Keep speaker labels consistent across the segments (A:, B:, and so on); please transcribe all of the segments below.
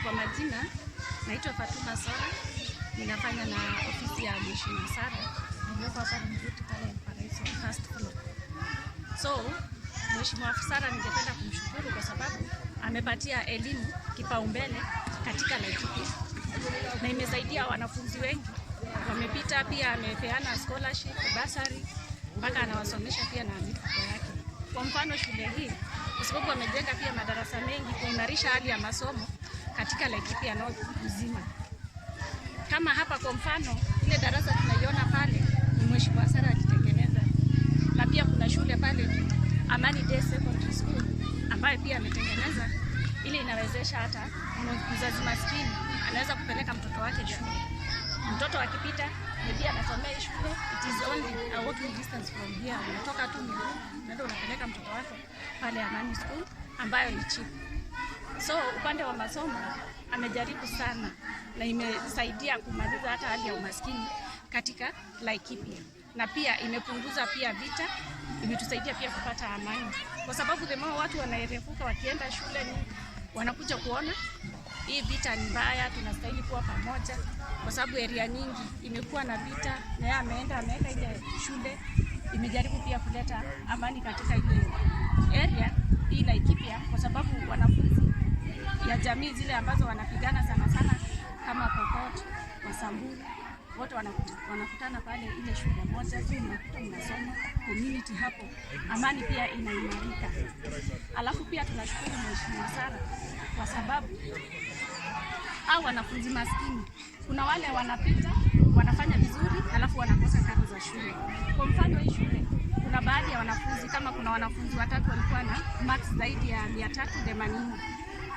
A: Kwa majina naitwa Fatuma Sora, ninafanya na ofisi ya Mheshimiwa Sara nilipo hapa Mbuti pale Paraiso first floor. So Mheshimiwa Sara ningependa kumshukuru kwa sababu amepatia elimu kipaumbele katika Laikipia na imesaidia wanafunzi wengi wamepita. Pia amepeana scholarship, bursary, mpaka anawasomesha pia na mifuko yake. Kwa mfano shule hii, kwa sababu amejenga pia madarasa mengi kuimarisha hali ya masomo katika Laikipia North nzima. Kama hapa kwa mfano ile darasa tunaiona pale ni Mheshimiwa Sara alitengeneza, na pia kuna shule pale Amani Day Secondary School ambayo pia ametengeneza ili inawezesha hata mzazi maskini anaweza kupeleka mtoto wake shule. Mtoto akipita pia anasomea shule, it is only a walking distance from here. Unatoka tu ndio unapeleka mtoto wako pale Amani School ambayo ni cheap. So upande wa masomo amejaribu sana na imesaidia kumaliza hata hali ya umaskini katika Laikipia, na pia imepunguza pia vita, imetusaidia pia kupata amani, kwa sababu demo watu wanaerefuka wakienda shule ni wanakuja kuona hii vita ni mbaya, tunastahili kuwa pamoja, kwa sababu area nyingi imekuwa na vita, na yeye ameweka ile shule, imejaribu pia kuleta amani katika ile area hii Laikipia, kwa sababu wanafunzi ya jamii zile ambazo wanapigana sana sana kama Pokot, Wasamburu, wote wanakutana pale ile shule moja, mnakuta mnasoma community hapo, amani pia inaimarika. Alafu pia tunashukuru Mheshimiwa Sara kwa sababu hao wanafunzi maskini, kuna wale wanapita wanafanya vizuri alafu wanakosa karo za shule. Kwa mfano hii shule kuna baadhi ya wanafunzi, kama kuna wanafunzi watatu walikuwa na marks zaidi ya 380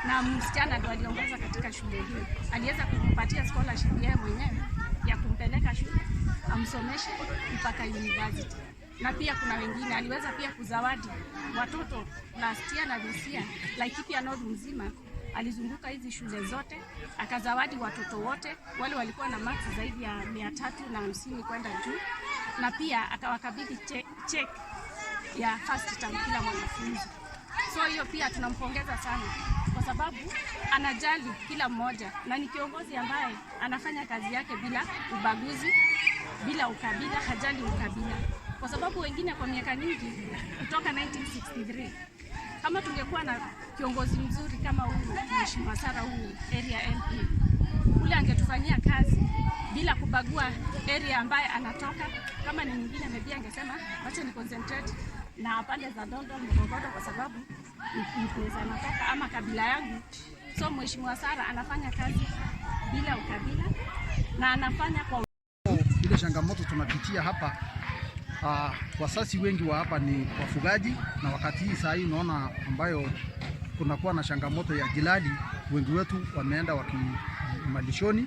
A: na msichana ndo aliongoza katika shule hii, aliweza kumpatia scholarship yeye mwenyewe ya kumpeleka shule amsomeshe mpaka university. Na pia kuna wengine aliweza pia kuzawadi watoto last year na this year Laikipia North mzima, alizunguka hizi shule zote akazawadi watoto wote wale walikuwa na marks zaidi ya 350 kwenda juu, na pia akawakabidhi check ya first term kila mwanafunzi. So hiyo pia tunampongeza sana kwa sababu anajali kila mmoja na ni kiongozi ambaye anafanya kazi yake bila ubaguzi, bila ukabila, hajali ukabila. Kwa sababu wengine kwa miaka nyingi kutoka 1963 kama tungekuwa na kiongozi mzuri kama huyu Mheshimiwa Sara, huyu area MP, ule angetufanyia kazi bila kubagua area ambaye anatoka. Kama ni mwingine maybe angesema wacha ni concentrate na pande za Dondo, Morogoro kwa sababu ni place anatoka ama kabila yangu. So Mheshimiwa Sara anafanya kazi bila ukabila na anafanya kwa
B: ile changamoto tunapitia hapa. Wasasi wengi wa hapa ni wafugaji, na wakati hii saa hii unaona ambayo kunakuwa na changamoto ya jilali, wengi wetu wameenda wakimalishoni,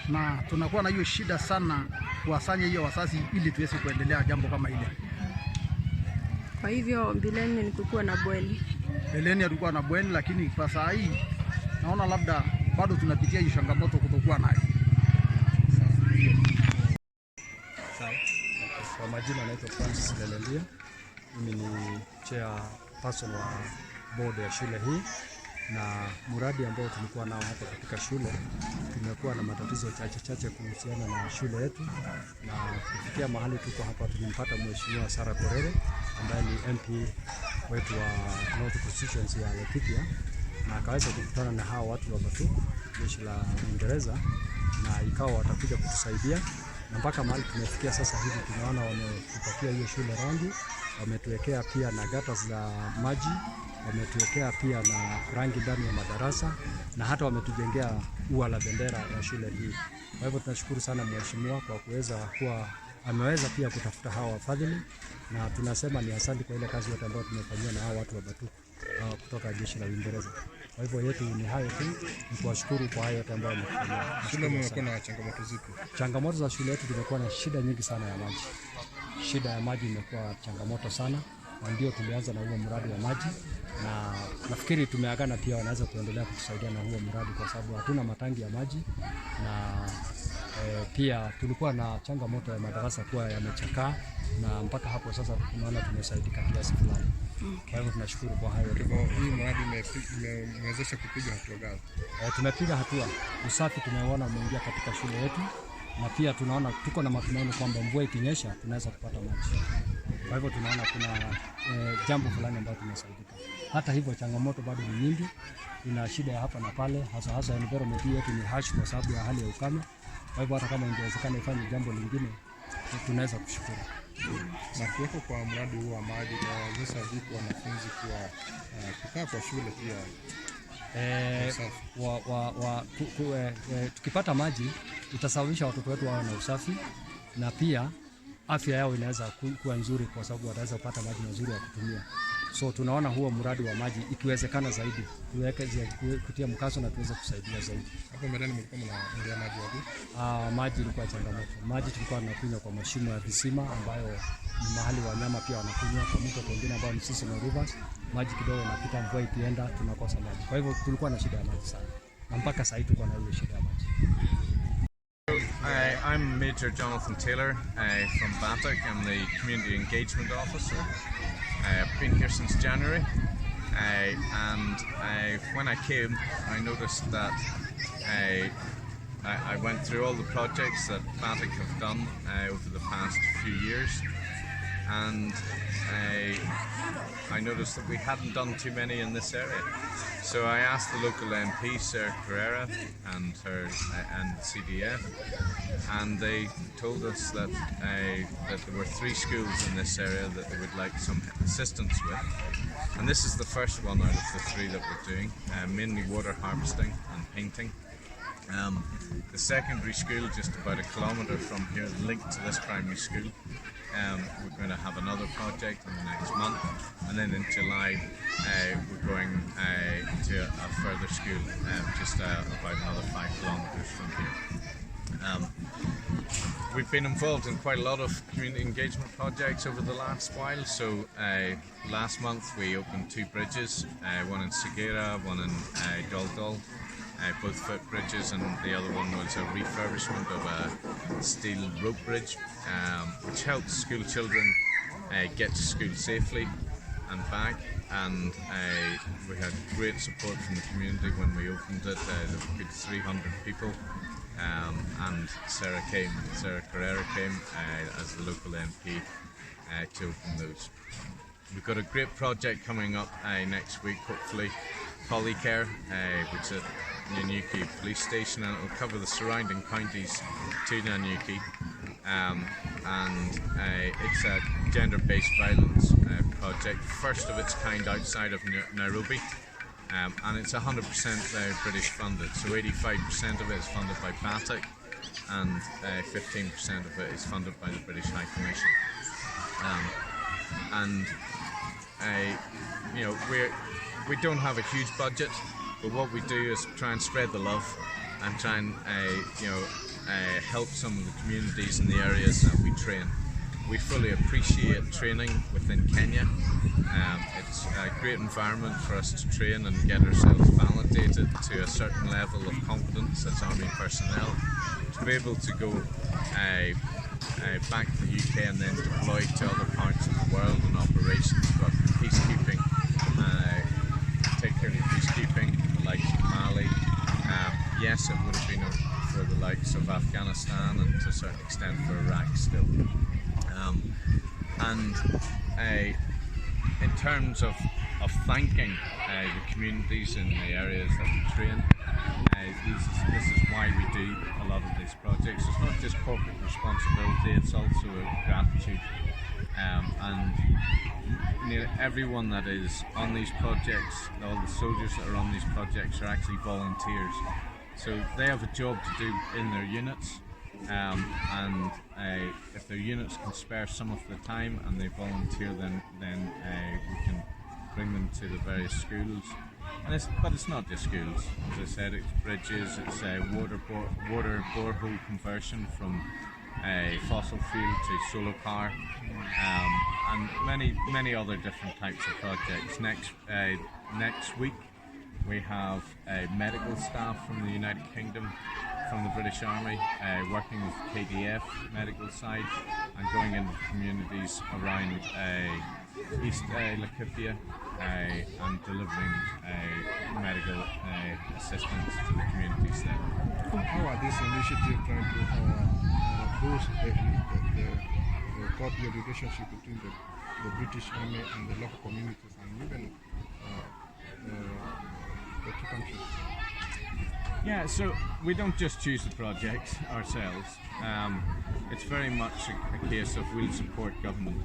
B: na tunakuwa na hiyo shida sana kuwasanya hiyo wasasi ili tuweze kuendelea jambo kama ile.
C: Kwa hivyo mbeleni nilikuwa na bweni.
B: Mbeleni alikuwa na bweni, lakini kwa saa hii naona labda bado tunapitia hiyo changamoto kutokuwa nayo.
D: Sawa. Kwa majina naitwa Francis Lelelia. Mimi ni chair person wa board ya shule hii, na mradi ambao tulikuwa nao hapa katika shule, tumekuwa na matatizo chache kuhusiana na shule yetu, na kufikia mahali tuko hapa tulimpata Mheshimiwa Sara Korere ambaye ni MP wetu wa North Constituency ya Laikipia, na akaweza kukutana na hao watu wa Batuk, jeshi la Uingereza, na ikawa watakuja kutusaidia, na mpaka mahali tumefikia sasa hivi tunaona wametupatia hiyo shule rangi, wametuwekea pia na gata za maji, wametuwekea pia na rangi ndani ya madarasa, na hata wametujengea ua la bendera ya shule hii. Kwa hivyo tunashukuru sana mheshimiwa kwa kuweza kuwa ameweza pia kutafuta hawa wafadhili, na tunasema ni asante kwa ile kazi yote ambayo tumefanyia na hawa watu wa Batuk kutoka jeshi la Uingereza. Kwa hivyo yetu ni hayo tu, ni kuwashukuru kwa hayo yote ambayo wamefanya.
E: Shule mmekuwa na changamoto zipi?
D: Changamoto za shule yetu, tumekuwa na shida nyingi sana ya maji. Shida ya maji imekuwa changamoto sana, na ndio tulianza na huo mradi wa maji, na nafikiri tumeagana pia wanaweza kuendelea kutusaidia na huo mradi kwa sababu hatuna matangi ya maji, na pia tulikuwa na changamoto ya madarasa kuwa yamechakaa, na mpaka hapo sasa tunaona tumesaidika kiasi fulani. Kwa hivyo tunashukuru kwa hayo.
E: Hii mradi imewezesha kupiga hatua gani?
D: Tumepiga hatua. Usafi tumeona umeingia katika shule yetu, na pia tunaona tuko na matumaini kwamba mvua ikinyesha tunaweza kupata maji. Kwa hivyo tunaona kuna jambo fulani ambalo tumesaidika. Hata hivyo changamoto bado ni nyingi. Kuna shida ya hapa na pale, hasa environment yetu ni harsh kwa sababu ya hali ya ukame. Kwa hivyo hata kama ingewezekana ifanye jambo lingine tunaweza kushukuru.
E: Na kuwepo kwa mradi huu wa maji unawezesha vipi wanafunzi kukaa kwa shule pia?
D: Tukipata maji itasababisha watoto wetu wawe na usafi, na pia afya yao inaweza kuwa nzuri kwa sababu wataweza kupata maji mazuri ya kutumia. So tunaona huo mradi wa maji ikiwezekana zaidi tuweke kutia mkazo na tuweze kusaidia zaidi.
E: Hapo mbeleni mlikuwa mnaendea maji wapi?
D: Maji ilikuwa changamoto. Maji tulikuwa tunakunywa kwa mashimo ya visima ambayo ni mahali wanyama pia wanakunywa, kwa mto mwingine ambao ni seasonal rivers. Maji kidogo inapita, mvua ikienda tunakosa maji. Kwa hivyo tulikuwa na shida ya maji sana. Na mpaka sasa tuko na hiyo shida ya maji.
F: I'm Major Jonathan Taylor from Batuk. I'm the Community Engagement Officer. I've been here since January, and when I came I noticed that I went through all the projects that Batuk have done over the past few years, and I noticed that we hadn't done too many in this area. So I asked the local MP, Sarah Carrera, and CDF, and they told us that there were 3 schools in this area that they would like some assistance with. And this is the first one out of the 3 that we're doing, mainly water harvesting and painting. The secondary school, just about 1 kilometre from here, linked to this primary school. We're going to have another project in the next month, and then in July we're going to a further school just about another 5 kilometres from here. We've been involved in quite a lot of community engagement projects over the last while. So last month we opened 2 bridges, one in Segura, one in Doldol. Both foot bridges, and the other one was a refurbishment of a steel rope bridge, which helps school children get to school safely and back. And we had great support from the community when we opened it. There were a good 300 people, and Sarah Carrera came as the local MP to open those. We've got a great project coming up next week, hopefully, Polycare, which is Nanyuki Police Station, and it will cover the surrounding counties to Nanyuki, and it's a gender-based violence project, first of its kind outside of Nairobi, and it's 100% British funded, so 85% of it is funded by Batuk, and 15% of it is funded by the British High Commission. We don't have a huge budget, but what we do is try and spread the love and try and help some of the communities in the areas that we train. We fully appreciate training within Kenya. It's a great environment for us to train and get ourselves validated to a certain level of competence as Army personnel, to be able to go back to the UK and then deploy to other parts of the world in operations, but peacekeeping, particularly peacekeeping, the likes of Mali. Yes, it would have been for the likes of Afghanistan and to a certain extent for Iraq still. In terms of thanking the communities in the areas that we train, this is why we do a lot of these projects. It's not just corporate responsibility, it's also a gratitude. Everyone that is on these projects, all the soldiers that are on these projects are actually volunteers. So they have a job to do in their units, and if their units can spare some of the time and they volunteer, then we can bring them to the various schools. But it's not just schools. As I said, it's bridges, it's water borehole conversion from fossil fuel to solar power, and many other different types of projects. Next week we have medical staff from the United Kingdom from the British Army, working with KDF medical side and going into communities around East Laikipia and delivering medical assistance to the communities there.
E: How are these initiatives trying to boost the cordial relationship between the British Army and the local communities and even the two countries?
F: Yeah, so we don't just choose the project ourselves. It's very much a case of we'll support government,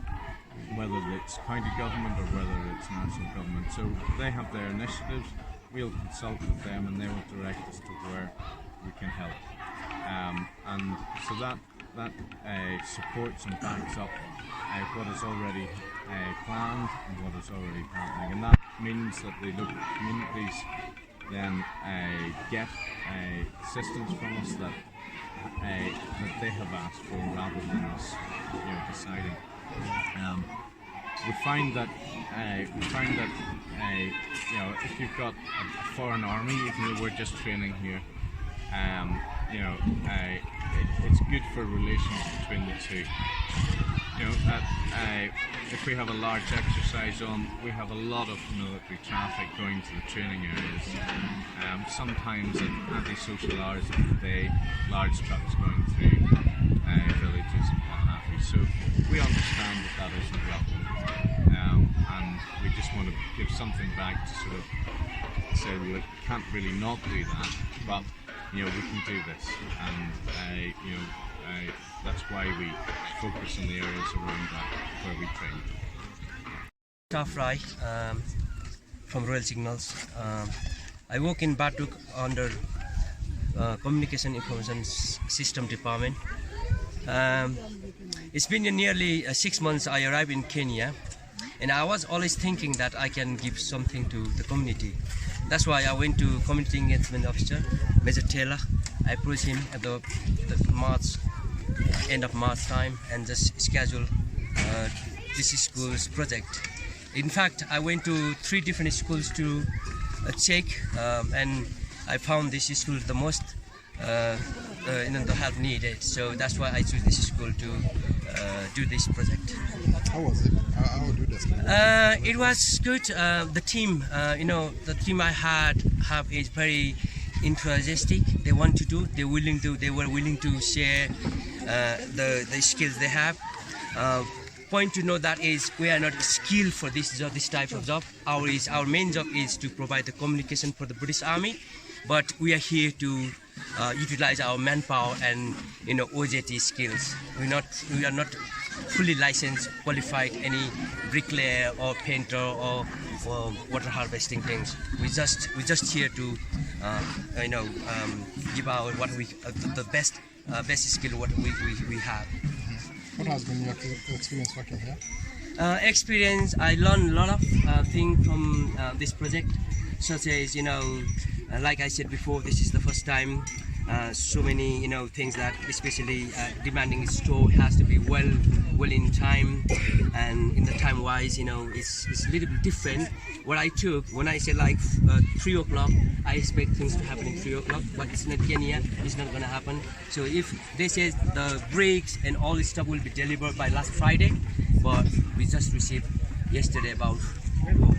F: whether it's county government or whether it's national government. So they have their initiatives, we'll consult with them and they will direct us to where we can help. And so that supports and backs up what is already planned and what is already happening. And that means that the local communities then get assistance from us that they have asked for rather than us deciding. We find that if you've got a foreign army, even though we're just training here, it's good for relations between the two. If we have a large exercise on, we have a lot of military traffic going to the training areas. Sometimes at anti-social hours of the day, large trucks going through villages and what have you. So we understand that isn't welcome, and we just want to give something back to sort of say, look, we can't really not do that, but we can do this, and that's why we focus on the areas around that where we train.
G: Staff Rai from Royal Signals. I work in Batuk under Communication Information System Department. It's been nearly 6 months I arrived in Kenya, and I was always thinking that I can give something to the community. That's why I went to Community Engagement Officer, Major Taylor. I approached him at the end of March time and just schedule this school's project. In fact, I went to 3 different schools to check, and I found this school the most the help needed. So that's why I chose this school to do this project.
E: How was it? How did you describe it?
G: It was good. The team, the team I have is very enthusiastic. They want to do. They were willing to share the skills they have. Point to know that is we are not skilled for this job, this type of job. Our main job is to provide the communication for the British Army, but we are here to utilize our manpower and OJT skills. We are not fully licensed, qualified, any bricklayer or painter or water harvesting things. We just here to give our the best skill what we have.
E: What has been your experience working here?
G: Experience, I learned a lot of things from this project, such as like I said before, this is the first time. So many things that especially demanding store has to be well in time, and in the time wise it's a little bit different. What I took when I said like 3 o'clock, I expect things to happen in 3 o'clock, but it's not Kenya, it's not gonna happen. So if they say the bricks and all this stuff will be delivered by last Friday, but we just received yesterday about 4 o'clock.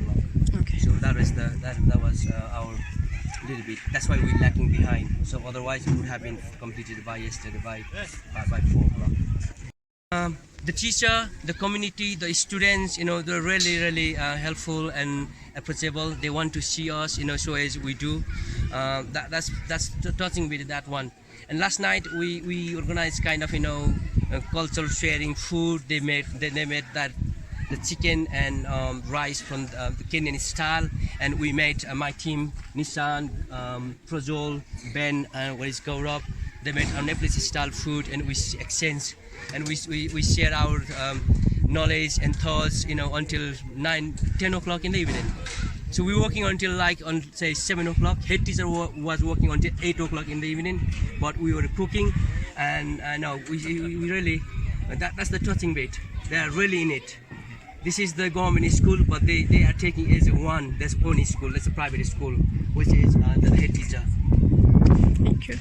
G: Okay. So that was our little bit. That's why we're lacking behind. So otherwise it would have been completed by yesterday by 4 o'clock. The teacher, the community, the students, they're really helpful and approachable. They want to see us, so as we do. That's touching with that one. And last night we organized kind of cultural sharing food. They made that. The chicken and rice from the Kenyan style, and we made my team, Nissan, Prozol, Ben, and Gaurav. They made our Nepalese style food, and we exchange and we share our knowledge and thoughts, until 9-10 o'clock in the evening. So we're working until on say 7 o'clock. Head teacher was working until 8 o'clock in the evening, but we were cooking, and we really that's the touching bit. They are really in it. This is the government school, but they are taking as one. That's only school. That's a private school, which is the head teacher.
C: Thank you.